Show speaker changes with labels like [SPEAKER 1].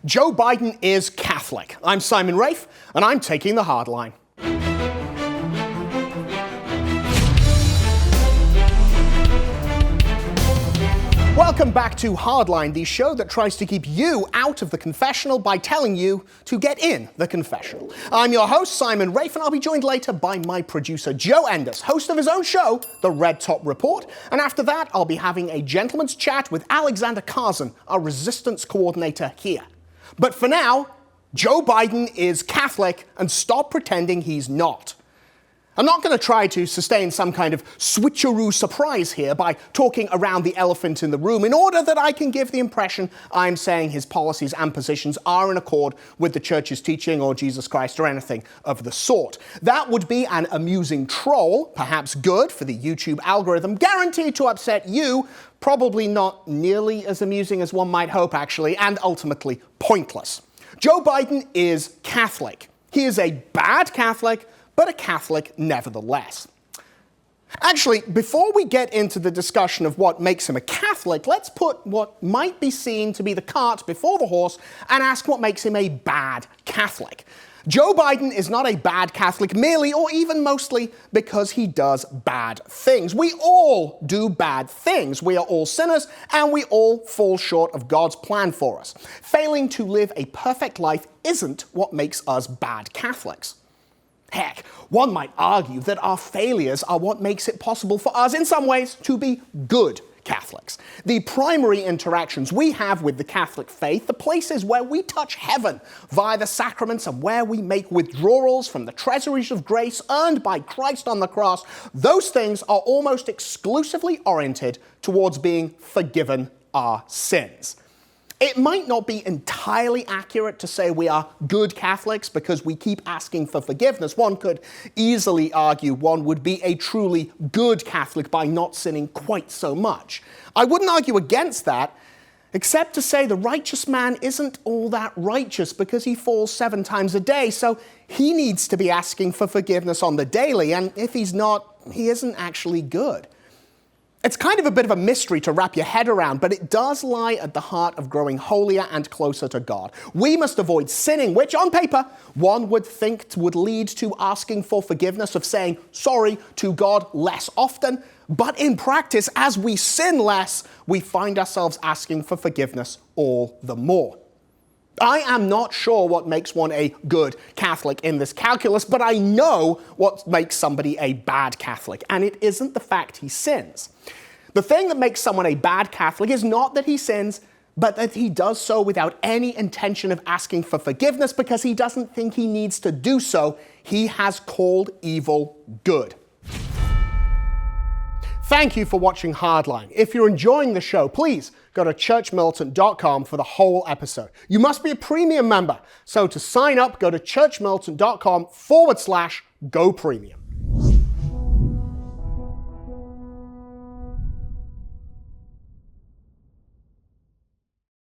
[SPEAKER 1] Joe Biden is Catholic. I'm Simon Rafe, and I'm taking the hard line. Welcome back to Hardline, the show that tries to keep you out of the confessional by telling you to get in the confessional. I'm your host, Simon Rafe, and I'll be joined later by my producer, Joe Enders, host of his own show, The Red Top Report. And after that, I'll be having a gentleman's chat with Alexander Karzan, our resistance coordinator here. But for now, Joe Biden is Catholic, and stop pretending he's not. I'm not going to try to sustain some kind of switcheroo surprise here by talking around the elephant in the room in order that I can give the impression I'm saying his policies and positions are in accord with the church's teaching or Jesus Christ or anything of the sort. That would be an amusing troll, perhaps good for the YouTube algorithm, guaranteed to upset you, probably not nearly as amusing as one might hope actually, and ultimately pointless. Joe Biden is Catholic. He is a bad Catholic, but a Catholic nevertheless. Actually, before we get into the discussion of what makes him a Catholic, let's put what might be seen to be the cart before the horse and ask what makes him a bad Catholic. Joe Biden is not a bad Catholic merely or even mostly because he does bad things. We all do bad things. We are all sinners and we all fall short of God's plan for us. Failing to live a perfect life isn't what makes us bad Catholics. Heck, one might argue that our failures are what makes it possible for us, in some ways, to be good Catholics. The primary interactions we have with the Catholic faith, the places where we touch heaven via the sacraments and where we make withdrawals from the treasuries of grace earned by Christ on the cross, those things are almost exclusively oriented towards being forgiven our sins. It might not be entirely accurate to say we are good Catholics because we keep asking for forgiveness. One could easily argue one would be a truly good Catholic by not sinning quite so much. I wouldn't argue against that, except to say the righteous man isn't all that righteous because he falls 7 times a day, so he needs to be asking for forgiveness on the daily, and if he's not, he isn't actually good. It's kind of a bit of a mystery to wrap your head around, but it does lie at the heart of growing holier and closer to God. We must avoid sinning, which on paper, one would think would lead to asking for forgiveness, of saying sorry to God less often. But in practice, as we sin less, we find ourselves asking for forgiveness all the more. I am not sure what makes one a good Catholic in this calculus, but I know what makes somebody a bad Catholic, and it isn't the fact he sins. The thing that makes someone a bad Catholic is not that he sins, but that he does so without any intention of asking for forgiveness because he doesn't think he needs to do so. He has called evil good. Thank you for watching Hardline. If you're enjoying the show, please go to churchmilitant.com for the whole episode. You must be a premium member. So to sign up, go to churchmilitant.com/go premium.